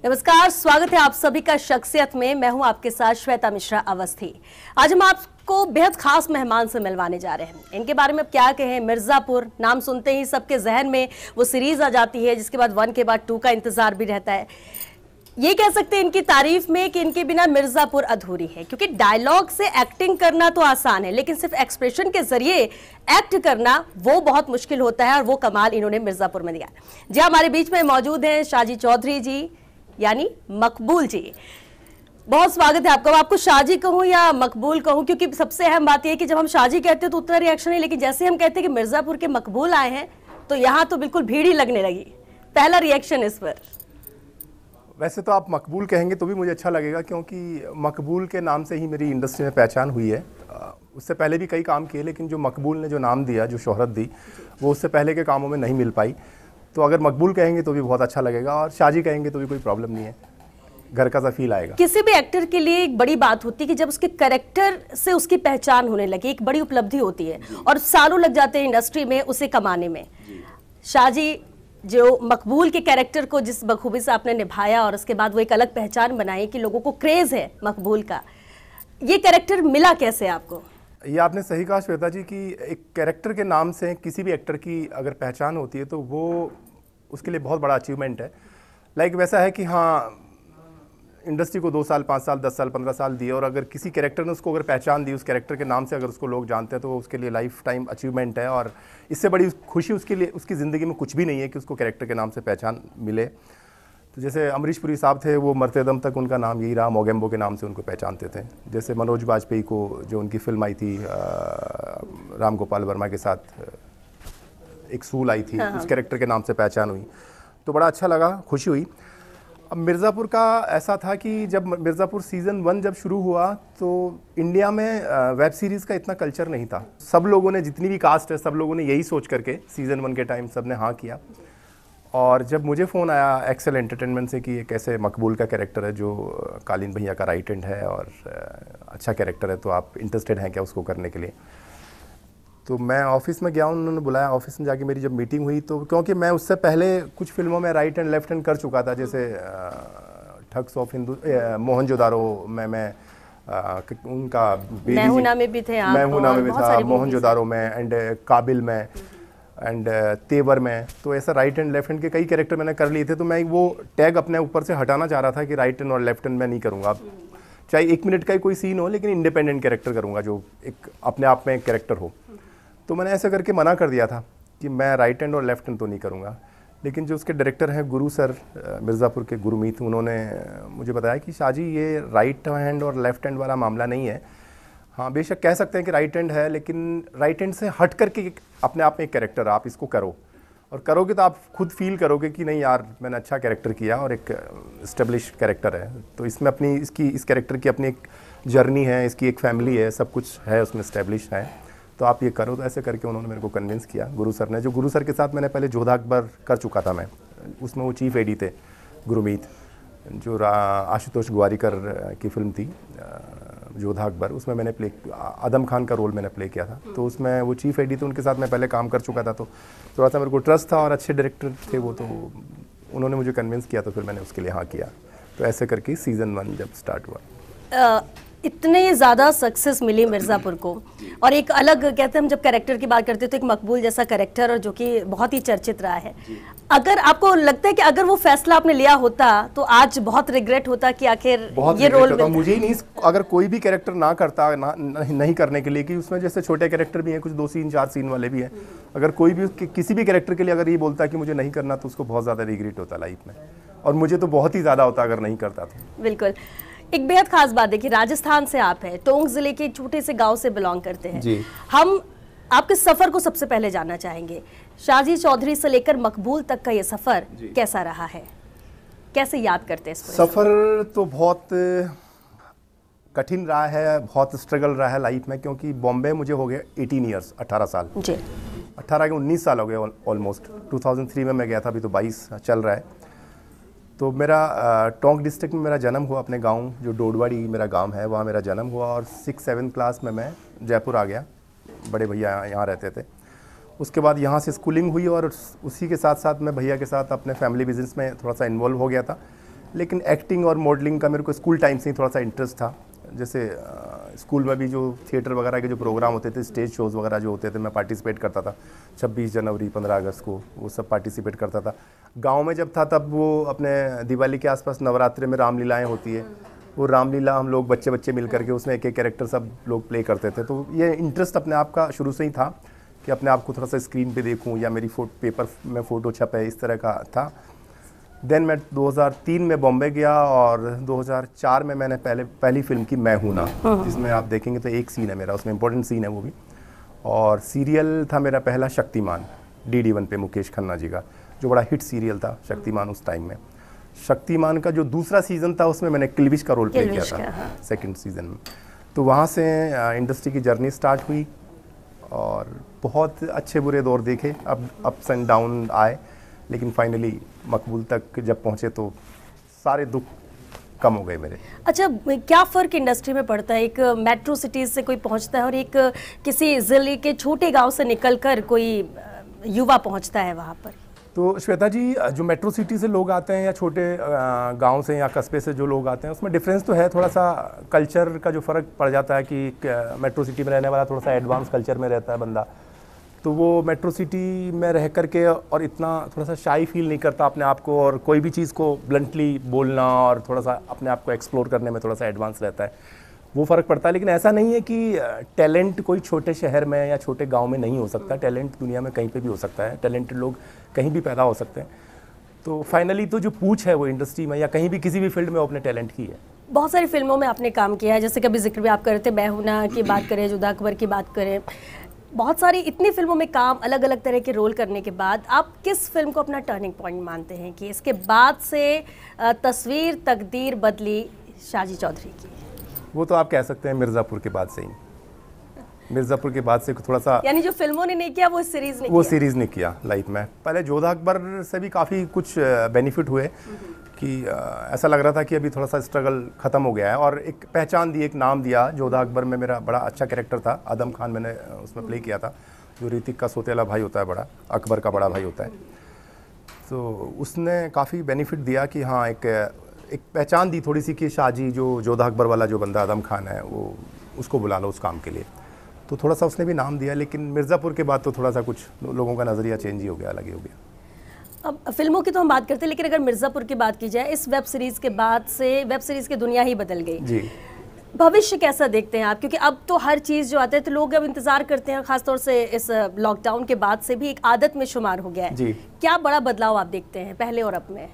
नमस्कार, स्वागत है आप सभी का शख्सियत में। मैं हूं आपके साथ श्वेता मिश्रा अवस्थी। आज हम आपको बेहद खास मेहमान से मिलवाने जा रहे हैं। इनके बारे में अब क्या कहें। मिर्जापुर नाम सुनते ही सबके जहन में वो सीरीज आ जाती है, जिसके बाद 1 के बाद 2 का इंतजार भी रहता है। ये कह सकते हैं इनकी तारीफ में कि इनके बिना मिर्जापुर अधूरी है, क्योंकि डायलॉग से एक्टिंग करना तो आसान है, लेकिन सिर्फ एक्सप्रेशन के जरिए एक्ट करना वो बहुत मुश्किल होता है, और वो कमाल इन्होंने मिर्जापुर में दिया। जी, हमारे बीच में मौजूद हैं शाहजी चौधरी जी, यानी मकबूल जी। बहुत स्वागत है आपका। आपको शाहजी कहूं या मकबूल कहूं, क्योंकि सबसे अहम बात यह है कि जब हम शाहजी कहते हैं तो उतना रिएक्शन नहीं, लेकिन जैसे हम कहते हैं कि मिर्जापुर के मकबूल आए हैं तो यहाँ तो बिल्कुल भीड़ ही लगने लगी। पहला रिएक्शन इस पर। वैसे तो आप मकबूल कहेंगे तो भी मुझे अच्छा लगेगा, क्योंकि मकबूल के नाम से ही मेरी इंडस्ट्री में पहचान हुई है। उससे पहले भी कई काम किए, लेकिन जो मकबूल ने जो नाम दिया, जो शोहरत दी, वो उससे पहले के कामों में नहीं मिल पाई। तो अगर मकबूल कहेंगे तो भी बहुत अच्छा लगेगा, और शाहजी कहेंगे तो भी कोई प्रॉब्लम नहीं है, घर का सा फील आएगा। किसी भी एक्टर के लिए एक बड़ी बात होती है कि जब उसके कैरेक्टर से उसकी पहचान होने लगे, एक बड़ी उपलब्धि होती है, और सालों लग जाते हैं इंडस्ट्री में उसे कमाने में। शाहजी जो मकबूल के कैरेक्टर को जिस बखूबी से आपने निभाया, और उसके बाद वो एक अलग पहचान बनाई कि लोगों को क्रेज है मकबूल का, ये कैरेक्टर मिला कैसे आपको? ये आपने सही कहा श्वेता जी कि एक कैरेक्टर के नाम से किसी भी एक्टर की अगर पहचान होती है तो वो उसके लिए बहुत बड़ा अचीवमेंट है। लाइक वैसा है कि हाँ, इंडस्ट्री को 2 साल, 5 साल, 10 साल, 15 साल दिए, और अगर किसी कैरेक्टर ने उसको अगर पहचान दी, उस कैरेक्टर के नाम से अगर उसको लोग जानते हैं, तो उसके लिए लाइफ टाइम अचीवमेंट है। और इससे बड़ी खुशी उसके लिए उसकी ज़िंदगी में कुछ भी नहीं है कि उसको कैरेक्टर के नाम से पहचान मिले। तो जैसे अमरीश पुरी साहब थे, वो मरते दम तक उनका नाम यही रहा, मोगेम्बो के नाम से उनको पहचानते थे। जैसे मनोज वाजपेयी को जो उनकी फिल्म आई थी राम गोपाल वर्मा के साथ, एक सूल आई थी, उस कैरेक्टर के नाम से पहचान हुई, तो बड़ा अच्छा लगा, खुशी हुई। अब मिर्ज़ापुर का ऐसा था कि जब मिर्ज़ापुर सीज़न 1 जब शुरू हुआ तो इंडिया में वेब सीरीज़ का इतना कल्चर नहीं था। सब लोगों ने, जितनी भी कास्ट है, सब लोगों ने यही सोच करके सीज़न 1 के टाइम सब ने हाँ किया। और जब मुझे फ़ोन आया एक्सेल एंटरटेनमेंट से कि ये कैसे मकबूल का कैरेक्टर है, जो कालीन भैया का राइट हैंड है और अच्छा कैरेक्टर है, तो आप इंटरेस्टेड हैं क्या उसको करने के लिए? तो मैं ऑफिस में गया, उन्होंने बुलाया। ऑफिस में जाके मेरी जब मीटिंग हुई, तो क्योंकि मैं उससे पहले कुछ फिल्मों में राइट हैंड लेफ्ट हैंड कर चुका था, जैसे ठग्स ऑफ हिंदू, मोहनजोदारो में मैं उनका मैं हूं ना में भी थे, मैं हूं ना में भी था, मोहनजोदारो में, एंड काबिल में, एंड तेवर में। तो ऐसा राइट हैंड लेफ्ट हैंड के कई कैरेक्टर मैंने कर लिए थे। तो मैं वो टैग अपने ऊपर से हटाना चाह रहा था कि राइट हैंड और लेफ्ट हैंड मैं नहीं करूँगा, चाहे 1 मिनट का ही कोई सीन हो, लेकिन इंडिपेंडेंट कैरेक्टर करूँगा जो एक अपने आप में एक कैरेक्टर हो। तो मैंने ऐसा करके मना कर दिया था कि मैं राइट हैंड और लेफ्ट हैंड तो नहीं करूँगा। लेकिन जो उसके डायरेक्टर हैं गुरु सर, मिर्ज़ापुर के गुरमीत, उन्होंने मुझे बताया कि शाहजी ये राइट हैंड और लेफ्ट हैंड वाला मामला नहीं है। हाँ, बेशक कह सकते हैं कि राइट हैंड है, लेकिन राइट हैंड से हट करके अपने आप में एक कैरेक्टर, आप इसको करो, और करोगे तो आप खुद फील करोगे कि नहीं यार, मैंने अच्छा कैरेक्टर किया और एक इस्टेब्लिश कैरेक्टर है। तो इसमें अपनी इस कैरेक्टर की अपनी एक जर्नी है, इसकी एक फैमिली है, सब कुछ है उसमें इस्टेब्लिश है, तो आप ये करो। तो ऐसे करके उन्होंने मेरे को कन्विंस किया, गुरु सर ने। जो गुरु सर के साथ मैंने पहले जोधा अकबर कर चुका था मैं, उसमें वो चीफ एडी थे गुरमीत, जो आशुतोष ग्वारिकर की फिल्म थी जोधा अकबर, उसमें मैंने आदम खान का रोल मैंने प्ले किया था। तो उसमें वो चीफ एडी थे, उनके साथ मैं पहले काम कर चुका था, तो थोड़ा सा मेरे को ट्रस्ट था, और अच्छे डायरेक्टर थे वो, तो उन्होंने मुझे कन्विंस किया, तो फिर मैंने उसके लिए हाँ किया। तो ऐसे करके सीज़न 1 जब स्टार्ट हुआ, इतने ज़्यादा सक्सेस मिली मिर्ज़ापुर को, और एक अलग कहते हैं हम जब कैरेक्टर की बात करते हैं तो एक मकबूल जैसा कैरेक्टर, और जो कि बहुत ही चर्चित रहा है। अगर आपको लगता है कि अगर वो फैसला आपने लिया होता तो आज बहुत रिग्रेट होता कि आखिर ये रोल होता? मुझे ही नहीं, अगर कोई भी कैरेक्टर ना करता नहीं करने के लिए, कि उसमें जैसे छोटे कैरेक्टर भी हैं, कुछ 2 सीन 4 सीन वाले भी हैं, अगर कोई भी किसी भी कैरेक्टर के लिए अगर ये बोलता कि मुझे नहीं करना, तो उसको बहुत ज़्यादा रिग्रेट होता लाइफ में, और मुझे तो बहुत ही ज़्यादा होता अगर नहीं करता तो। बिल्कुल। एक बेहद खास बात है कि राजस्थान से आप हैं, टोंक जिले के छोटे से गांव से बिलोंग करते हैं जी। हम आपके सफर को सबसे पहले जानना चाहेंगे। शाहजी चौधरी से लेकर मकबूल तक का ये सफर कैसा रहा है, कैसे याद करते हैं इसको? सफर तो बहुत कठिन रहा है, बहुत स्ट्रगल रहा है लाइफ में, क्योंकि बॉम्बे मुझे हो गया 18 ईयर्स, 18 साल जी, 18 के 19 साल हो गए ऑलमोस्ट। 2003 में मैं गया था, अभी तो 22 चल रहा है। तो मेरा टोंक डिस्ट्रिक्ट में मेरा जन्म हुआ, अपने गांव जो डोडवाड़ी मेरा गांव है, वहाँ मेरा जन्म हुआ, और 6-7 क्लास में मैं जयपुर आ गया, बड़े भैया यहाँ रहते थे। उसके बाद यहाँ से स्कूलिंग हुई, और उसी के साथ साथ मैं भैया के साथ अपने फैमिली बिजनेस में थोड़ा सा इन्वॉल्व हो गया था। लेकिन एक्टिंग और मॉडलिंग का मेरे को स्कूल टाइम से ही थोड़ा सा इंटरेस्ट था। जैसे स्कूल में भी जो थिएटर वगैरह के जो प्रोग्राम होते थे, स्टेज शोज़ वगैरह जो होते थे, मैं पार्टिसिपेट करता था। 26 जनवरी, 15 अगस्त को वो सब पार्टिसिपेट करता था। गांव में जब था तब वो अपने दिवाली के आसपास नवरात्रि में रामलीलाएं होती है, वो रामलीला हम लोग बच्चे बच्चे मिल करके उसमें एक एक कैरेक्टर सब लोग प्ले करते थे। तो ये इंटरेस्ट अपने आप का शुरू से ही था कि अपने आप को थोड़ा सा स्क्रीन पे देखूं या मेरी पेपर में फ़ोटो छपे, इस तरह का था। देन मैं 2003 में बॉम्बे गया और 2004 में मैंने पहली फिल्म की मैं हूं ना, जिसमें आप देखेंगे तो एक सीन है मेरा, उसमें इंपॉर्टेंट सीन है वो भी। और सीरियल था मेरा पहला शक्तिमान, DD1 पे मुकेश खन्ना जी का, जो बड़ा हिट सीरियल था शक्तिमान उस टाइम में। शक्तिमान का जो दूसरा सीज़न था उसमें मैंने किल्विश का रोल प्ले किया था, सेकंड सीज़न में। तो वहाँ से इंडस्ट्री की जर्नी स्टार्ट हुई और बहुत अच्छे बुरे दौर देखे, अब अप्स एंड डाउन आए, लेकिन फाइनली मकबूल तक जब पहुँचे तो सारे दुख कम हो गए मेरे। अच्छा, क्या फ़र्क इंडस्ट्री में पड़ता है? एक मेट्रो सिटीज़ से कोई पहुंचता है और एक किसी ज़िले के छोटे गांव से निकलकर कोई युवा पहुंचता है वहां पर। तो श्वेता जी, जो मेट्रो सिटी से लोग आते हैं या छोटे गांव से या कस्बे से जो लोग आते हैं, उसमें डिफरेंस तो है, थोड़ा सा कल्चर का जो फ़र्क पड़ जाता है कि मेट्रो सिटी में रहने वाला थोड़ा सा एडवांस कल्चर में रहता है बंदा, तो वो मेट्रो सिटी में रह करके और इतना थोड़ा सा शाई फील नहीं करता अपने आप को, और कोई भी चीज़ को ब्लंटली बोलना और थोड़ा सा अपने आप को एक्सप्लोर करने में थोड़ा सा एडवांस रहता है, वो फ़र्क पड़ता है। लेकिन ऐसा नहीं है कि टैलेंट कोई छोटे शहर में या छोटे गांव में नहीं हो सकता, टैलेंट दुनिया में कहीं पे भी हो सकता है, टैलेंटेड लोग कहीं भी पैदा हो सकते हैं। तो फाइनली तो जो पूछ है वो इंडस्ट्री में या कहीं भी किसी भी फील्ड में वो अपने टैलेंट की है। बहुत सारी फिल्मों में आपने काम किया है, जैसे कभी जिक्र भी आप कर रहे थे, मैं हूं ना की बात करें, जुदा अकबर की बात करें, बहुत सारी इतनी फिल्मों में काम, अलग अलग तरह के रोल करने के बाद आप किस फिल्म को अपना टर्निंग पॉइंट मानते हैं कि इसके बाद से तस्वीर तकदीर बदली शाजी चौधरी की? वो तो आप कह सकते हैं मिर्ज़ापुर के बाद से ही, मिर्ज़ापुर के बाद से थोड़ा सा, यानी जो फिल्मों ने नहीं किया वो सीरीज़ ने किया। वो सीरीज़ ने किया लाइफ में। पहले जोधा अकबर से भी काफ़ी कुछ बेनिफिट हुए कि ऐसा लग रहा था कि अभी थोड़ा सा स्ट्रगल ख़त्म हो गया है, और एक पहचान दी, एक नाम दिया। जोधा अकबर में मेरा बड़ा अच्छा कैरेक्टर था, आदम खान मैंने उसमें प्ले किया था, जो ऋतिक का सोतेला भाई होता है, बड़ा अकबर का बड़ा भाई होता है। तो उसने काफ़ी बेनिफिट दिया कि हाँ, एक पहचान दी थोड़ी सी कि शाहजी, जो जोधा अकबर वाला जो बंदा आदम खान है, वो उसको बुला लो उस काम के लिए। तो थोड़ा सा उसने भी नाम दिया। लेकिन मिर्ज़ापुर के बाद तो थोड़ा सा कुछ लोगों का नज़रिया चेंज ही हो गया, अलग ही हो गया। अब फिल्मों की तो हम बात करते हैं, लेकिन अगर मिर्ज़ापुर की बात की जाए, इस वेब सीरीज़ के बाद से वेब सीरीज़ की दुनिया ही बदल गई जी। भविष्य कैसा देखते हैं आप? क्योंकि अब तो हर चीज़ जो आता है तो लोग अब इंतज़ार करते हैं, खासतौर से इस लॉकडाउन के बाद से भी एक आदत में शुमार हो गया है जी। क्या बड़ा बदलाव आप देखते हैं पहले और अब में?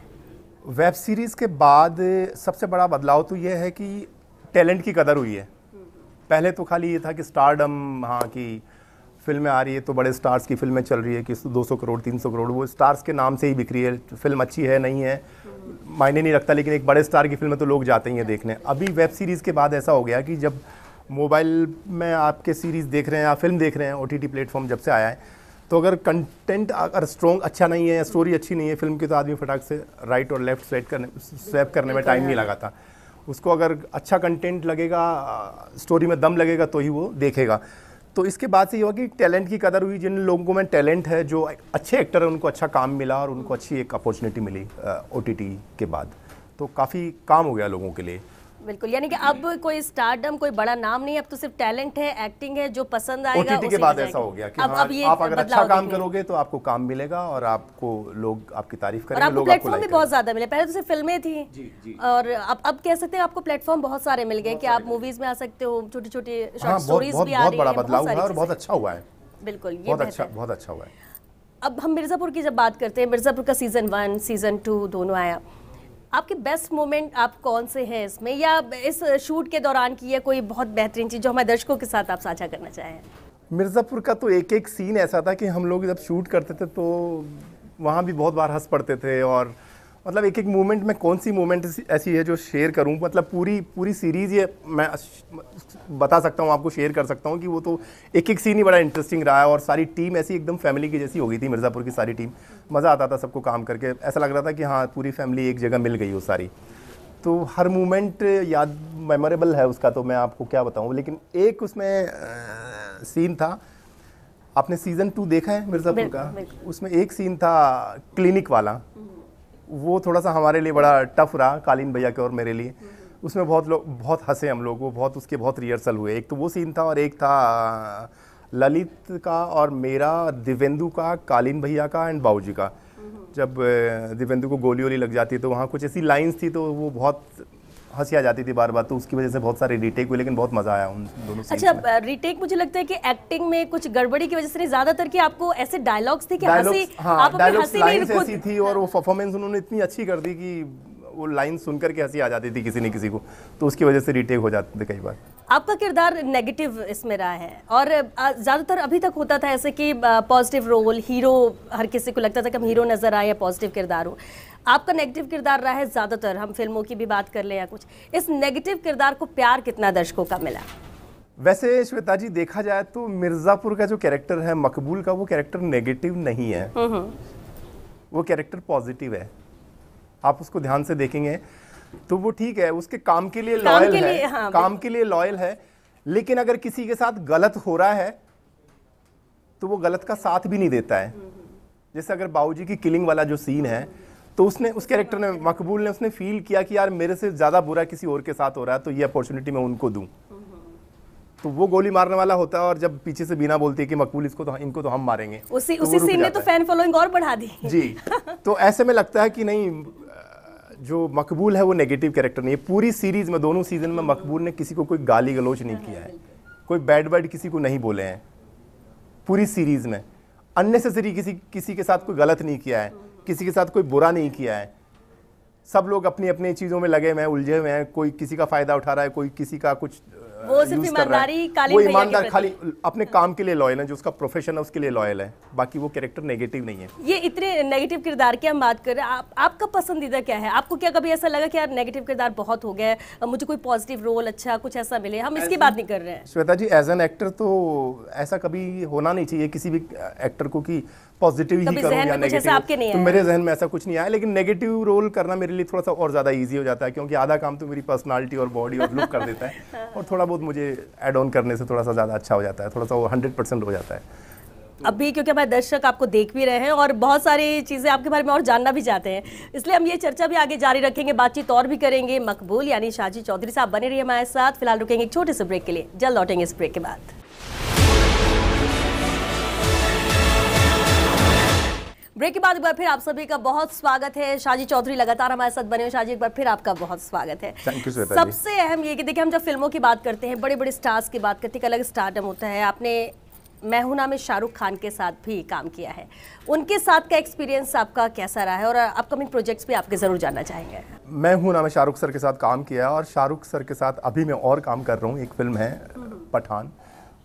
वेब सीरीज़ के बाद सबसे बड़ा बदलाव तो ये है कि टैलेंट की कदर हुई है। पहले तो खाली ये था कि स्टारडम, हाँ, कि फिल्में आ रही है तो बड़े स्टार्स की फिल्में चल रही है कि 200 करोड़ 300 करोड़, वो स्टार्स के नाम से ही बिक रही है। फिल्म अच्छी है नहीं है मायने नहीं रखता, लेकिन एक बड़े स्टार की फिल्म तो लोग जाते ही हैं देखने। अभी वेब सीरीज़ के बाद ऐसा हो गया कि जब मोबाइल में आपके सीरीज़ देख रहे हैं या फिल्म देख रहे हैं, OTT प्लेटफॉर्म जब से आया है, तो अगर कंटेंट अगर स्ट्रॉन्ग अच्छा नहीं है या स्टोरी अच्छी नहीं है फिल्म की, तो आदमी फटाक से राइट और लेफ्ट स्वैप करने में टाइम नहीं लगाता। उसको अगर अच्छा कंटेंट लगेगा, स्टोरी में दम लगेगा तो ही वो देखेगा। तो इसके बाद से ये हुआ कि टैलेंट की कदर हुई। जिन लोगों में टैलेंट है, जो अच्छे एक्टर हैं, उनको अच्छा काम मिला और उनको अच्छी एक अपॉर्चुनिटी मिली OTT के बाद, तो काफ़ी काम हो गया लोगों के लिए। बिल्कुल, यानी कि अब कोई स्टारडम, कोई बड़ा नाम नहीं, अब तो सिर्फ टैलेंट है, एक्टिंग है, जो पसंद आएगा OTT के बाद ऐसा हो गया कि अब ये आप अगर अच्छा काम करोगे तो आपको काम मिलेगा और आपको लोग आपकी तारीफ करेंगे, और आपको प्लेटफॉर्म भी बहुत ज्यादा मिले। पहले तो सिर्फ फिल्में थी जी। और अब कह सकते हैं आपको प्लेटफॉर्म बहुत सारे मिल गए कि आप मूवीज में आ सकते हो, छोटी छोटी शॉर्ट स्टोरीज भी आ रही है। बहुत बड़ा बदलाव हुआ और बहुत अच्छा हुआ है। बिल्कुल, ये बहुत अच्छा हुआ है। अब हम मिर्ज़ापुर की जब बात करते हैं, मिर्ज़ापुर का सीजन 1 सीजन 2 दोनों आया, आपके बेस्ट मोमेंट आप कौन से हैं इसमें, या इस शूट के दौरान की है कोई बहुत बेहतरीन चीज़ जो हमारे दर्शकों के साथ आप साझा करना चाहें? मिर्ज़ापुर का तो एक एक सीन ऐसा था कि हम लोग जब शूट करते थे तो वहाँ भी बहुत बार हंस पड़ते थे। और मतलब एक एक मोमेंट में कौन सी मोमेंट ऐसी है जो शेयर करूं, मतलब पूरी सीरीज़ ये मैं बता सकता हूं, आपको शेयर कर सकता हूं कि वो तो एक एक सीन ही बड़ा इंटरेस्टिंग रहा है। और सारी टीम ऐसी एकदम फैमिली की जैसी हो गई थी, मिर्ज़ापुर की सारी टीम। मज़ा आता था सबको काम करके, ऐसा लग रहा था कि हाँ, पूरी फैमिली एक जगह मिल गई वो सारी। तो हर मोमेंट याद मेमोरेबल है उसका, तो मैं आपको क्या बताऊँ। लेकिन एक उसमें सीन था, आपने सीज़न 2 देखा है मिर्ज़ापुर का? उसमें एक सीन था क्लिनिक वाला, वो थोड़ा सा हमारे लिए बड़ा टफ रहा, कालीन भैया के और मेरे लिए। उसमें बहुत लोग बहुत हंसे हम लोग, वो बहुत उसके बहुत रिहर्सल हुए। एक तो वो सीन था और एक था ललित का और मेरा, दिव्येंदु का, कालीन भैया का एंड बाबूजी का। जब दिव्येंदु को गोली वोली लग जाती है तो वहाँ कुछ ऐसी लाइंस थी तो वो बहुत हंसी आ जाती थी बार बार, तो उसकी वजह से बहुत सारे रीटेक हुए, लेकिन बहुत मजा आया उन दोनों सीन्स में। अच्छा, रीटेक मुझे लगता है कि एक्टिंग में कुछ गड़बड़ी की वजह से नहीं, ज्यादातर कि आपको ऐसे डायलॉग्स थे कि हंसी, आप अपनी हंसी में खुद ऐसी थी और वो परफॉर्मेंस उन्होंने इतनी अच्छी कर दी कि वो लाइन सुनकर के हंसी आ जाती थी किसी न किसी को, तो उसकी वजह से रीटेक हो जाते थे कई बार। आपका किरदार नेगेटिव इसमें रहा है और ज्यादातर अभी तक होता था ऐसे कि पॉजिटिव रोल, हीरो, हर किसी को लगता था कि हम हीरो नजर आए या पॉजिटिव किरदार हो। आपका नेगेटिव किरदार रहा है ज्यादातर, हम फिल्मों की भी बात कर ले या कुछ। इस नेगेटिव किरदार को प्यार कितना दर्शकों का मिला? वैसे श्वेता जी देखा जाए तो मिर्जापुर का जो कैरेक्टर है मकबूल का, वो कैरेक्टर नेगेटिव नहीं है, वो कैरेक्टर पॉजिटिव है। आप उसको ध्यान से देखेंगे तो वो ठीक है, उसके काम के लिए लॉयल है, हाँ, काम के लिए लॉयल है, लेकिन अगर किसी के साथ गलत हो रहा है तो वो गलत का साथ भी नहीं देता है। जैसे अगर बाबूजी की किलिंग वाला जो सीन है तो उसने, उस कैरेक्टर ने, मकबूल ने, उसने फील किया कि यार मेरे से ज्यादा बुरा किसी और के साथ हो रहा है तो ये अपॉर्चुनिटी मैं उनको दूं। तो वो गोली मारने वाला होता है और जब पीछे से बीना बोलती है कि मकबूल इनको तो हम मारेंगे, उसी सीन ने तो फैन फॉलोइंग और बढ़ा दी जी। तो ऐसे में लगता है कि नहीं, जो मकबूल है वो नेगेटिव कैरेक्टर नहीं है। पूरी सीरीज में, दोनों सीजन में मकबूल ने किसी को कोई गाली गलौज नहीं किया है, कोई बैड वर्ड किसी को नहीं बोले हैं पूरी सीरीज में। अननेसेसरी किसी के साथ कोई गलत नहीं किया है, किसी के साथ कोई बुरा नहीं किया है। सब लोग अपनी अपनी चीजों में लगे हुए हैं, उलझे हुए हैं, कोई किसी का फायदा उठा रहा है, कोई किसी का कुछ वो सिर्फ ईमानदारी, वो ईमानदार खाली अपने काम के लिए लॉयल है, जो उसका प्रोफेशन है उसके लिए लॉयल है, बाकी वो कैरेक्टर नेगेटिव नहीं है। ये इतने नेगेटिव किरदार की हम बात कर रहे हैं, आपका पसंदीदा क्या है? आपको क्या कभी ऐसा लगा कि यार नेगेटिव किरदार बहुत हो गया, मुझे कोई पॉजिटिव रोल अच्छा कुछ ऐसा मिले? हम इसकी बात नहीं कर रहे हैं श्वेता जी। एज एन एक्टर तो ऐसा कभी होना नहीं चाहिए किसी भी एक्टर को कि पॉजिटिव ही करूं या नेगेटिव। तो मेरे जहन में ऐसा कुछ नहीं आया, लेकिन नेगेटिव रोल करना मेरे लिए थोड़ा सा और ज़्यादा इजी हो जाता है, क्योंकि आधा काम तो मेरी पर्सनालिटी और बॉडी और लुक कर देता है और थोड़ा बहुत मुझे ऐड ऑन करने से थोड़ा सा ज़्यादा अच्छा हो जाता है, थोड़ा सा वो 100% हो जाता है। अभी क्योंकि हमारे दर्शक आपको देख भी रहे हैं और बहुत सारी चीज़ें आपके बारे में और जानना भी चाहते हैं, इसलिए हम ये चर्चा भी आगे जारी रखेंगे, बातचीत और भी करेंगे। मकबूल यानी शाजी चौधरी साहब बने रहिए हमारे साथ। फिलहाल रुकेंगे एक छोटे से ब्रेक के लिए, जल्द लौटेंगे इस ब्रेक के बाद। ब्रेक के बाद एक बार फिर आप सभी का बहुत स्वागत है। शाजी चौधरी लगातार हमारे साथ बने हुए। शाजी, एक बार फिर आपका बहुत स्वागत है। थैंक यू श्वेता जी। सबसे अहम ये कि देखिए, हम जब फिल्मों की बात करते हैं, बड़े बड़े स्टार्स की बात करते हैं, एक अलग स्टारडम होता है। आपने मैं हूं ना में शाहरुख खान के साथ भी काम किया है, उनके साथ का एक्सपीरियंस आपका कैसा रहा है और अपकमिंग प्रोजेक्ट्स भी आपके जरूर जानना चाहेंगे। मैं हूं ना में शाहरुख सर के साथ काम किया और शाहरुख सर के साथ अभी मैं और काम कर रहा हूँ। एक फिल्म है पठान,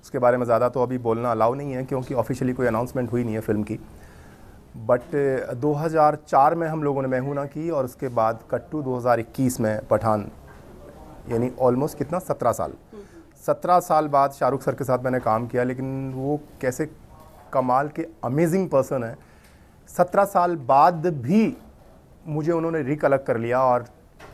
उसके बारे में ज़्यादा तो अभी बोलना अलाउ नहीं है क्योंकि ऑफिशियली कोई अनाउंसमेंट हुई नहीं है फिल्म की। बट 2004 में हम लोगों ने मैं हूं ना की और उसके बाद कट्टू 2021 में पठान, यानी ऑलमोस्ट कितना 17 साल बाद शाहरुख सर के साथ मैंने काम किया। लेकिन वो कैसे कमाल के अमेजिंग पर्सन है, 17 साल बाद भी मुझे उन्होंने रिकलेक्ट कर लिया और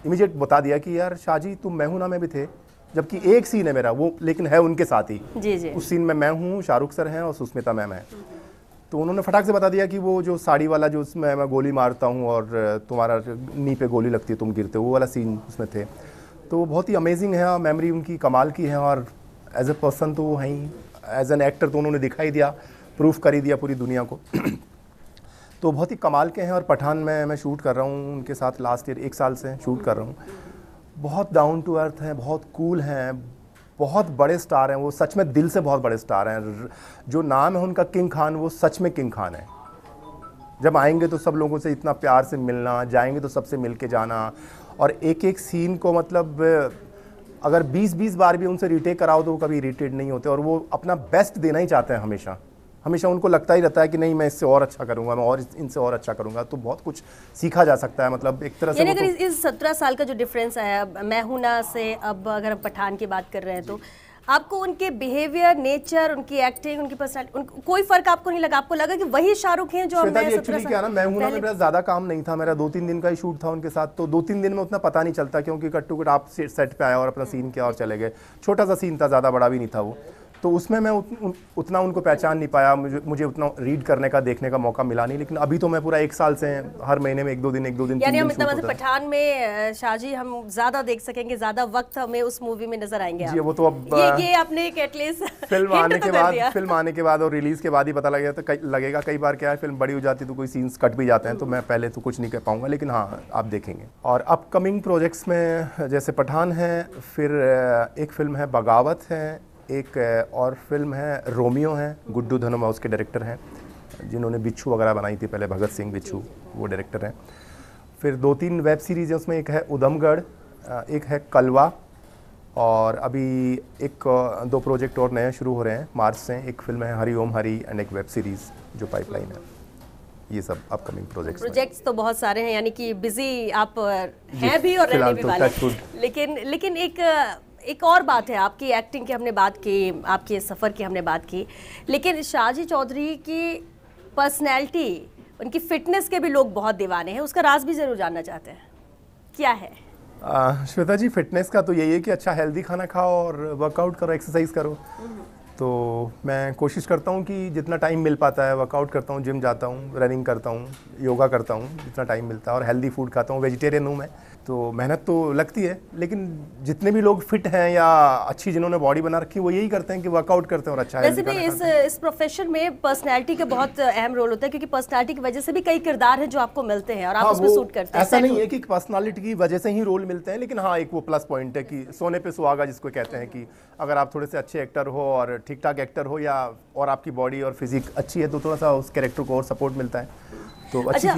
इमीडिएट बता दिया कि यार शाहजी तुम मैं हूं ना में भी थे, जबकि एक सीन है मेरा वो, लेकिन है उनके साथ ही। जी। उस सीन में मैं हूँ, शाहरुख सर हैं और सुष्मिता मैम है। तो उन्होंने फटाक से बता दिया कि वो जो साड़ी वाला, जो उसमें मैं गोली मारता हूँ और तुम्हारा नी पे गोली लगती है, तुम गिरते हो, वो वाला सीन उसमें थे। तो बहुत ही अमेजिंग है, मेमोरी उनकी कमाल की है और एज ए पर्सन तो वो हैं ही, एज एन एक्टर तो उन्होंने दिखाई दिया, प्रूफ कर ही दिया पूरी दुनिया को। तो बहुत ही कमाल के हैं और पठान में मैं शूट कर रहा हूँ उनके साथ, लास्ट ईयर 1 साल से शूट कर रहा हूँ। बहुत डाउन टू अर्थ हैं, बहुत कूल हैं, बहुत बड़े स्टार हैं वो, सच में दिल से बहुत बड़े स्टार हैं। जो नाम है उनका किंग खान, वो सच में किंग खान है। जब आएंगे तो सब लोगों से इतना प्यार से मिलना, जाएंगे तो सबसे मिल के जाना और एक एक सीन को मतलब अगर 20-20 बार भी उनसे रीटेक कराओ तो वो कभी इरिटेट नहीं होते और वो अपना बेस्ट देना ही चाहते हैं हमेशा। हमेशा उनको लगता ही रहता है कि नहीं मैं इससे और अच्छा करूंगा, मैं और इनसे और अच्छा करूंगा। तो बहुत कुछ सीखा जा सकता है, मतलब एक तरह से। अगर इस 17 साल का जो डिफरेंस आया मैं हूं ना से, अब अगर हम पठान की बात कर रहे हैं तो आपको उनके बिहेवियर, नेचर, उनकी एक्टिंग, उनकी पर्सनालिटी, कोई फर्क आपको नहीं लगा? आपको लगा कि वही शाहरुख हैं जो हमने 17 साल? क्या ना, मैं हूं ना में मेरा ज्यादा काम नहीं था, मेरा 2-3 दिन का ही शूट था उनके साथ। तो 2-3 दिन में उतना पता नहीं चलता क्योंकि कट टू कट आप सेट पे आया और अपना सीन किया और चले गए। छोटा सा सीन था, ज्यादा बड़ा भी नहीं था वो। तो उसमें मैं उतना उनको पहचान नहीं पाया, मुझे उतना रीड करने का, देखने का मौका मिला नहीं। लेकिन अभी तो मैं पूरा 1 साल से हर महीने में 1-2 दिन यानी 3 हम दिन इतना शूट मतलब होता है। पठान में शाहजी हम ज्यादा देख सकेंगे, ज्यादा वक्त हमें उस मूवी में नजर आएंगे जी, आप। वो तो अब ये आपने एक एटलीस्ट फिल्म आने के बाद और रिलीज के बाद ही पता लगेगा। कई बार क्या है, फिल्म बड़ी हो जाती है तो कोई सीन्स कट भी जाते हैं, तो मैं पहले तो कुछ नहीं कह पाऊंगा, लेकिन हाँ आप देखेंगे। और अपकमिंग प्रोजेक्ट्स में जैसे पठान है, फिर एक फिल्म है बगावत है, एक और फिल्म है रोमियो है, गुड्डू धनोमा उसके डायरेक्टर हैं, जिन्होंने बिच्छू वगैरह बनाई थी पहले, भगत सिंह बिच्छू, वो डायरेक्टर हैं। फिर 2-3 वेब सीरीज़ हैं, उसमें एक है उधमगढ़, एक है कलवा, और अभी 1-2 प्रोजेक्ट और नए शुरू हो रहे हैं मार्च से। एक फिल्म है हरि ओम हरि एंड एक वेब सीरीज़ जो पाइपलाइन है। ये सब अपकमिंग प्रोजेक्ट्स तो बहुत सारे हैं, यानी कि बिजी आप हैं भी और रहने भी वाले। लेकिन एक और बात है, आपकी एक्टिंग की हमने बात की, आपके सफ़र की हमने बात की, लेकिन शाहजी चौधरी की पर्सनैलिटी, उनकी फिटनेस के भी लोग बहुत दीवाने हैं, उसका राज भी ज़रूर जानना चाहते हैं, क्या है? श्वेता जी, फिटनेस का तो यही है कि अच्छा हेल्दी खाना खाओ और वर्कआउट करो, एक्सरसाइज करो। तो मैं कोशिश करता हूँ कि जितना टाइम मिल पाता है वर्कआउट करता हूँ, जिम जाता हूँ, रनिंग करता हूँ, योगा करता हूँ, जितना टाइम मिलता है, और हेल्दी फूड खाता हूँ। वेजिटेरियन हूँ मैं, तो मेहनत तो लगती है, लेकिन जितने भी लोग फिट हैं या अच्छी जिन्होंने बॉडी बना रखी है, वो यही करते हैं कि वर्कआउट करते हैं और अच्छा वैसे भी इस प्रोफेशन में पर्सनैलिटी का बहुत अहम रोल होता है, क्योंकि पर्सनैलिटी की वजह से भी कई किरदार हैं जो आपको मिलते हैं और आप उसमें सूट करते हैं। ऐसा नहीं है कि पर्सनालिटी की वजह से ही रोल मिलते हैं, लेकिन हाँ एक वो प्लस पॉइंट है कि सोने पे सुहागा जिसको कहते हैं, कि अगर आप थोड़े से अच्छे एक्टर हो और ठीक ठाक एक्टर हो, या और आपकी बॉडी और फिजिक अच्छी है, तो थोड़ा सा उस कैरेक्टर को और सपोर्ट मिलता है। तो अच्छा,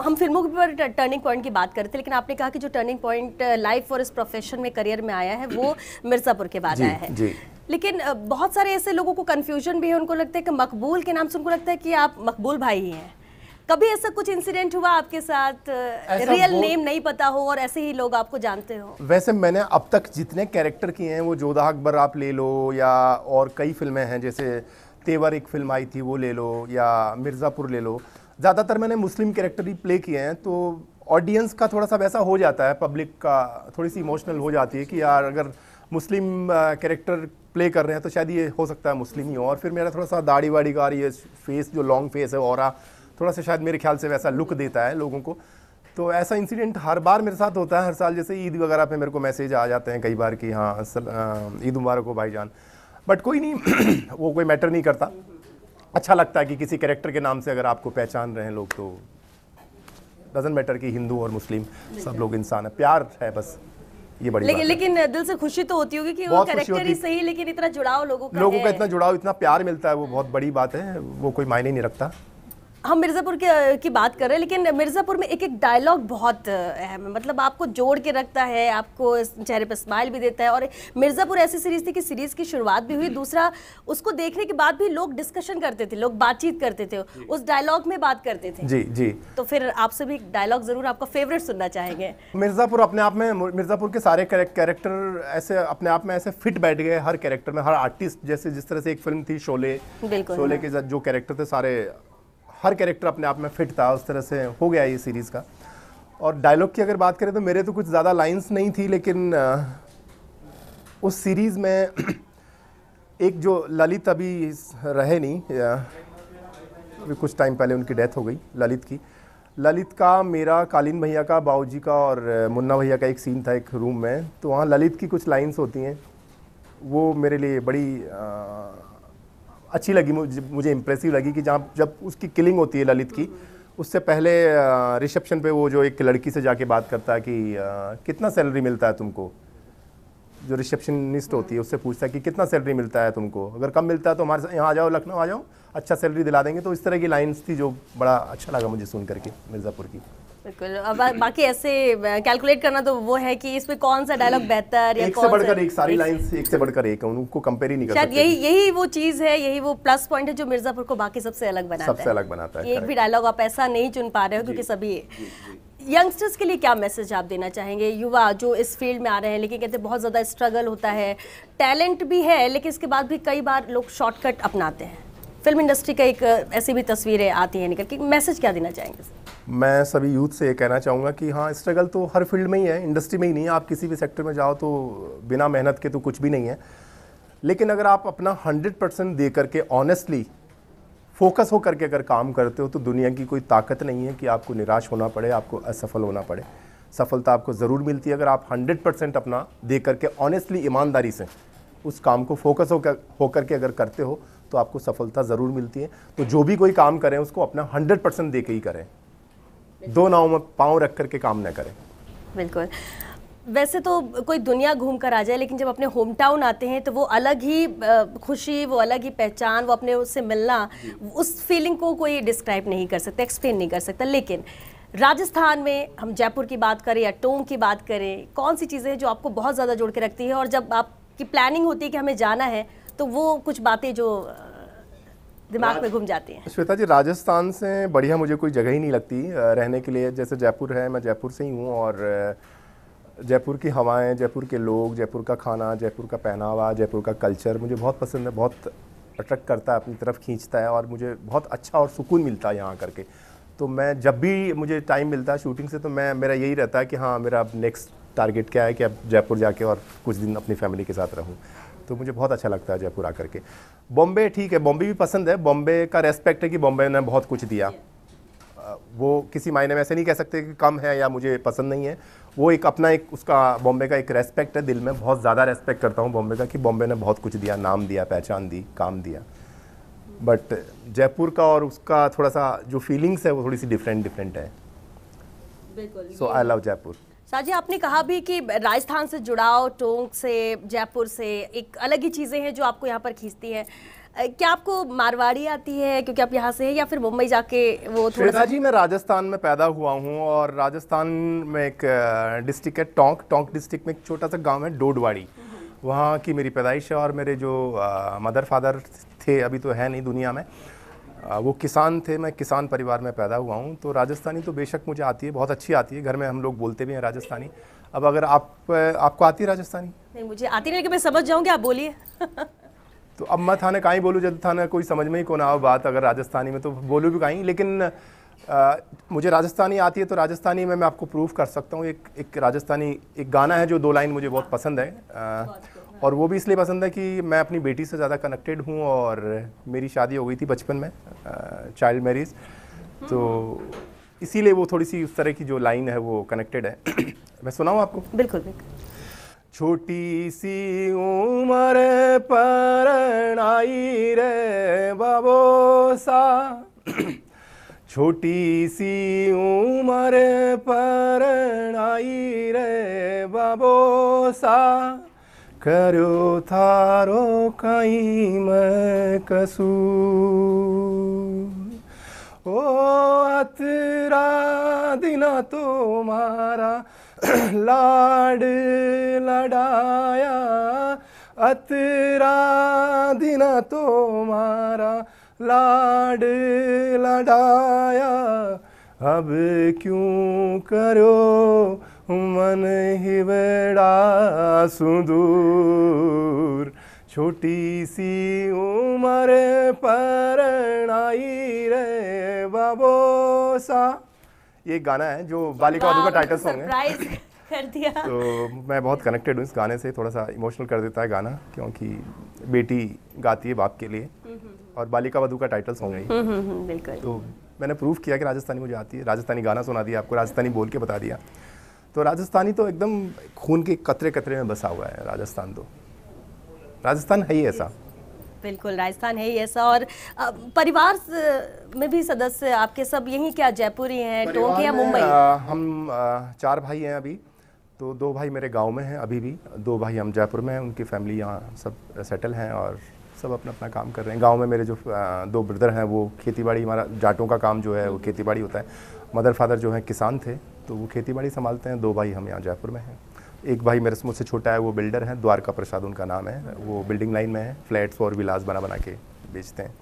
हम फिल्मों के ऊपर टर्निंग पॉइंट की बात करते हैं, लेकिन आपने कहा कि जो टर्निंग पॉइंट लाइफ और इस प्रोफेशन में, करियर में आया है, वो मिर्ज़ापुर के बाद आया है। जी। लेकिन बहुत सारे ऐसे लोगों को कंफ्यूजन भी है, उनको लगता है कि मकबूल के नाम से उनको लगता है कि आप मकबूल भाई ही हैं। कभी ऐसा कुछ इंसिडेंट हुआ आपके साथ, रियल नेम नहीं पता हो और ऐसे ही लोग आपको जानते हो? वैसे मैंने अब तक जितने कैरेक्टर किए हैं, वो जोधा अकबर आप ले लो, या और कई फिल्में हैं, जैसे तेवर एक फिल्म आई थी वो ले लो, या मिर्ज़ापुर ले लो, ज़्यादातर मैंने मुस्लिम कैरेक्टर ही प्ले किए हैं। तो ऑडियंस का थोड़ा सा वैसा हो जाता है, पब्लिक का थोड़ी सी इमोशनल हो जाती है कि यार अगर मुस्लिम कैरेक्टर प्ले कर रहे हैं तो शायद ये हो सकता है मुस्लिम ही हो। और फिर मेरा थोड़ा सा दाढ़ी वाड़ी का, ये फेस जो लॉन्ग फेस है, और थोड़ा सा शायद मेरे ख्याल से वैसा लुक देता है लोगों को। तो ऐसा इंसिडेंट हर बार मेरे साथ होता है, हर साल। जैसे ईद वगैरह पे मेरे को मैसेज आ जाते हैं कई बार कि हाँ ईद मुबारक हो भाईजान, बट कोई नहीं वो कोई मैटर नहीं करता। अच्छा लगता है कि किसी कैरेक्टर के नाम से अगर आपको पहचान रहे हैं लोग, तो डजंट मैटर कि हिंदू और मुस्लिम, सब लोग इंसान है, प्यार है बस, ये बड़ी बात है। लेकिन दिल से खुशी तो होती होगी कि वो कैरेक्टर ही सही, लेकिन इतना जुड़ाव लोगों का इतना जुड़ाव, इतना प्यार मिलता है, वो बहुत बड़ी बात है, वो कोई मायने नहीं रखता। हम मिर्ज़ापुर की बात कर रहे हैं, लेकिन मिर्ज़ापुर में एक एक डायलॉग बहुत अहम है, मतलब आपको जोड़ के रखता है, आपको चेहरे पर स्माइल भी देता है। और मिर्ज़ापुर ऐसी सीरीज़ थी कि सीरीज़ की शुरुआत भी हुई, दूसरा उसको देखने के बाद भी लोग डिस्कशन करते थे, लोग बातचीत करते थे, उस डायलॉग में बात करते थे। जी जी। तो फिर आपसे भी डायलॉग ज़रूर आपका फेवरेट सुनना चाहेंगे। मिर्ज़ापुर अपने आप में, मिर्ज़ापुर के सारे कैरेक्टर ऐसे अपने आप में ऐसे फिट बैठ गए, हर कैरेक्टर में, हर आर्टिस्ट। जैसे जिस तरह से एक फिल्म थी शोले, शोले के जो कैरेक्टर थे सारे, हर कैरेक्टर अपने आप में फिट था, उस तरह से हो गया ये सीरीज़ का। और डायलॉग की अगर बात करें तो मेरे तो कुछ ज़्यादा लाइंस नहीं थी, लेकिन उस सीरीज़ में एक जो ललित अभी रहे नहीं, अभी कुछ टाइम पहले उनकी डेथ हो गई, ललित का, मेरा, कालीन भैया का, बाऊजी का और मुन्ना भैया का एक सीन था एक रूम में। तो वहाँ ललित की कुछ लाइंस होती हैं, वो मेरे लिए बड़ी अच्छी लगी, मुझे इम्प्रेसिव लगी कि जब उसकी किलिंग होती है ललित की, उससे पहले रिसेप्शन पे वो जो एक लड़की से जाके बात करता है कि कितना सैलरी मिलता है तुमको, जो रिसेप्शनिस्ट होती है उससे पूछता है कि कितना सैलरी मिलता है तुमको, अगर कम मिलता है तो हमारे साथ यहाँ आ जाओ, लखनऊ आ जाओ, अच्छा सैलरी दिला देंगे। तो इस तरह की लाइन्स थी जो बड़ा अच्छा लगा मुझे सुन करके मिर्ज़ापुर की। बिल्कुल। अब बाकी ऐसे कैलकुलेट करना तो वो है कि इसमें कौन सा डायलॉग बेहतर, या एक से बढ़कर एक, सारी लाइंस एक से बढ़कर एक, उनको कंपेयर ही नहीं कर सकते। यही वो चीज़ है, यही वो प्लस पॉइंट है जो मिर्ज़ापुर को बाकी सबसे अलग बनाता है। एक भी डायलॉग आप ऐसा नहीं चुन पा रहे हो, क्योंकि सभी यंगस्टर्स के लिए क्या मैसेज आप देना चाहेंगे, युवा जो इस फील्ड में आ रहे हैं, लेकिन कहते हैं बहुत ज़्यादा स्ट्रगल होता है, टैलेंट भी है, लेकिन इसके बाद भी कई बार लोग शॉर्टकट अपनाते हैं। फिल्म इंडस्ट्री का एक ऐसी भी तस्वीरें आती हैं निकल के, मैसेज क्या देना चाहेंगे? मैं सभी यूथ से ये कहना चाहूँगा कि हाँ, स्ट्रगल तो हर फील्ड में ही है, इंडस्ट्री में ही नहीं है, आप किसी भी सेक्टर में जाओ तो बिना मेहनत के तो कुछ भी नहीं है। लेकिन अगर आप अपना 100% दे करके ऑनेस्टली फोकस हो करके अगर काम करते हो तो दुनिया की कोई ताकत नहीं है कि आपको निराश होना पड़े, आपको असफल होना पड़े। सफलता आपको ज़रूर मिलती है अगर आप 100% अपना दे करके ऑनेस्टली, ईमानदारी से उस काम को फोकस हो करके अगर करते हो तो आपको सफलता ज़रूर मिलती है। तो जो भी कोई काम करें उसको अपना 100% दे के ही करें, दो नाव में पाँव रख करके काम न करें। बिल्कुल। वैसे तो कोई दुनिया घूम कर आ जाए, लेकिन जब अपने होम टाउन आते हैं तो वो अलग ही खुशी, वो अलग ही पहचान, वो अपने उससे मिलना, उस फीलिंग को कोई डिस्क्राइब नहीं कर सकता, एक्सप्लेन नहीं कर सकता। लेकिन राजस्थान में हम जयपुर की बात करें या टोंक की बात करें, कौन सी चीज़ें हैं जो आपको बहुत ज़्यादा जोड़ के रखती है, और जब आपकी प्लानिंग होती है कि हमें जाना है तो वो कुछ बातें जो दिमाग में घूम जाती हैं? श्वेता जी, राजस्थान से बढ़िया मुझे कोई जगह ही नहीं लगती रहने के लिए। जैसे जयपुर है, मैं जयपुर से ही हूँ, और जयपुर की हवाएं, जयपुर के लोग, जयपुर का खाना, जयपुर का पहनावा, जयपुर का कल्चर मुझे बहुत पसंद है, बहुत अट्रैक्ट करता है, अपनी तरफ खींचता है, और मुझे बहुत अच्छा और सुकून मिलता है यहाँ करके। तो मैं जब भी मुझे टाइम मिलता है शूटिंग से, तो मेरा यही रहता है कि हाँ, मेरा अब नेक्स्ट टारगेट क्या है कि अब जयपुर जाके और कुछ दिन अपनी फैमिली के साथ रहूँ। तो मुझे बहुत अच्छा लगता है जयपुर आकर के। बॉम्बे ठीक है, बॉम्बे भी पसंद है, बॉम्बे का रेस्पेक्ट है कि बॉम्बे ने बहुत कुछ दिया। वो किसी मायने में ऐसे नहीं कह सकते कि कम है या मुझे पसंद नहीं है। वो एक अपना एक उसका बॉम्बे का एक रेस्पेक्ट है, दिल में बहुत ज़्यादा रेस्पेक्ट करता हूँ बॉम्बे का, कि बॉम्बे ने बहुत कुछ दिया, नाम दिया, पहचान दी, काम दिया। बट जयपुर का और उसका थोड़ा सा जो फीलिंग्स है वो थोड़ी सी डिफरेंट है। बिल्कुल। सो आई लव जयपुर। साजी, आपने कहा भी कि राजस्थान से जुड़ाव, टोंक से, जयपुर से एक अलग ही चीज़ें हैं जो आपको यहाँ पर खींचती हैं। क्या आपको मारवाड़ी आती है क्योंकि आप यहाँ से हैं, या फिर मुंबई जाके वो थोड़ा सा? जी, मैं राजस्थान में पैदा हुआ हूँ, और राजस्थान में एक डिस्ट्रिक्ट है टोंक डिस्ट्रिक्ट में एक छोटा सा गांव है डोडवाड़ी, वहाँ की मेरी पैदाइश है। और मेरे जो मदर फादर थे, अभी तो है नहीं दुनिया में, वो किसान थे। मैं किसान परिवार में पैदा हुआ हूँ। तो राजस्थानी तो बेशक मुझे आती है, बहुत अच्छी आती है, घर में हम लोग बोलते भी हैं राजस्थानी। अब अगर आपको आती है राजस्थानी? नहीं, मुझे आती नहीं, लेकिन मैं समझ जाऊँगी, आप बोलिए। तो अब मैं थाने कहीं बोलूँ, जब थाने कोई समझ में ही को ना हो बात अगर राजस्थानी में, तो बोलूँ भी कहीं। लेकिन मुझे राजस्थानी आती है, तो राजस्थानी में मैं आपको प्रूफ कर सकता हूँ। एक राजस्थानी एक गाना है जो 2 लाइन मुझे बहुत पसंद है, और वो भी इसलिए पसंद है कि मैं अपनी बेटी से ज़्यादा कनेक्टेड हूँ, और मेरी शादी हो गई थी बचपन में, चाइल्ड मैरिज, तो इसीलिए वो थोड़ी सी उस तरह की जो लाइन है वो कनेक्टेड है। मैं सुनाऊँ आपको? बिल्कुल बिल्कुल। छोटी सी उम्र पर आई रे बाबोसा, छोटी सी उम्र पर आई रे बाबोसा, करो थारो कहीं मैं कसूर, ओ अतरा दिना तुम्हारा लाड लड़ाया, अतरा दिना तुम्हारा लाड लड़ाया, अब क्यों करो मन ही बड़ा सुदूर, छोटी सी उम्र पर आई रे बाबोसा। ये गाना है जो बालिका वधू का टाइटल सॉन्ग है। सरप्राइज कर दिया। तो मैं बहुत कनेक्टेड हूँ इस गाने से, थोड़ा सा इमोशनल कर देता है गाना, क्योंकि बेटी गाती है बाप के लिए, और बालिका वधू का टाइटल सॉन्ग है। बिल्कुल। तो मैंने प्रूफ किया कि राजस्थानी मुझे आती है, राजस्थानी गाना सुना दिया आपको, राजस्थानी बोल के बता दिया। तो राजस्थानी तो एकदम खून के कतरे कतरे में बसा हुआ है राजस्थान। तो राजस्थान है ही ऐसा। बिल्कुल, राजस्थान है ही ऐसा। और परिवार में भी सदस्य आपके सब यही क्या जयपुरी हैं, टोंक या मुंबई? हम 4 भाई हैं अभी। तो 2 भाई मेरे गांव में हैं अभी भी, 2 भाई हम जयपुर में हैं, उनकी फैमिली यहाँ सब सेटल हैं और सब अपना अपना काम कर रहे हैं। गांव में मेरे जो 2 ब्रदर हैं वो खेतीबाड़ी, हमारा जाटों का काम जो है वो खेतीबाड़ी होता है। मदर फादर जो हैं किसान थे, तो वो खेतीबाड़ी संभालते हैं। 2 भाई हम यहाँ जयपुर में हैं। एक भाई मेरे मुझसे छोटा है, वो बिल्डर है, द्वारका प्रसाद उनका नाम है, वो बिल्डिंग लाइन में है, फ्लैट्स और विलास बना के बेचते हैं।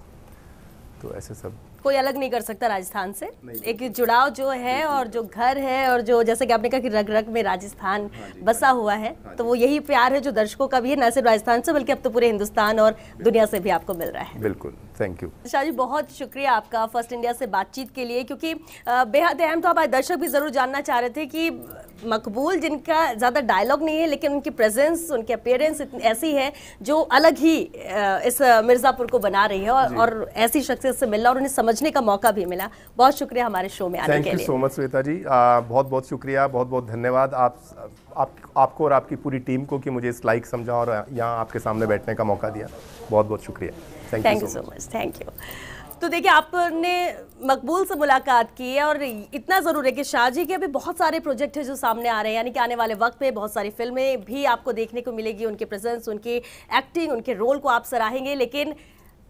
तो ऐसे सब कोई अलग नहीं कर सकता राजस्थान से। एक जुड़ाव जो है और जो घर है, और जो जैसे कि आपने कहा कि रग रग में राजस्थान बसा हुआ है, तो वो यही प्यार है जो दर्शकों का भी है, न सिर्फ राजस्थान से बल्कि अब तो पूरे हिंदुस्तान और दुनिया से भी आपको मिल रहा है। बिल्कुल। Thank you. शाह जी, बहुत शुक्रिया आपका फर्स्ट इंडिया से बातचीत के लिए, क्योंकि बेहद अहम तो हमारे दर्शक भी ज़रूर जानना चाह रहे थे कि मकबूल, जिनका ज़्यादा डायलॉग नहीं है लेकिन उनकी प्रेजेंस, उनकी अपीयरेंस ऐसी है जो अलग ही इस मिर्ज़ापुर को बना रही है, और ऐसी शख्सियत से मिलना और उन्हें समझने का मौका भी मिला। बहुत शुक्रिया हमारे शो में आने के लिए। Thank you so much Shweta ji, बहुत बहुत शुक्रिया, बहुत बहुत धन्यवाद आपको और आपकी पूरी टीम को कि मुझे इस लायक समझा और यहाँ आपके सामने बैठने का मौका दिया। बहुत बहुत शुक्रिया। Thank you so much. Thank you. तो देखिए, आपने मकबूल से मुलाकात की है, और इतना ज़रूर है कि शाह जी के अभी बहुत सारे प्रोजेक्ट हैं जो सामने आ रहे हैं, यानी कि आने वाले वक्त में बहुत सारी फिल्में भी आपको देखने को मिलेगी। उनकी प्रेजेंस, उनकी एक्टिंग, उनके रोल को आप सराहेंगे, लेकिन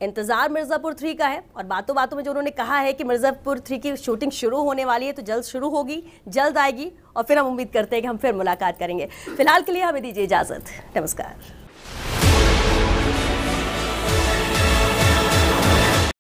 इंतजार मिर्ज़ापुर 3 का है। और बातों बातों में जो उन्होंने कहा है कि मिर्ज़ापुर 3 की शूटिंग शुरू होने वाली है, तो जल्द शुरू होगी, जल्द आएगी, और फिर हम उम्मीद करते हैं कि हम फिर मुलाकात करेंगे। फिलहाल के लिए हमें दीजिए इजाज़त। नमस्कार।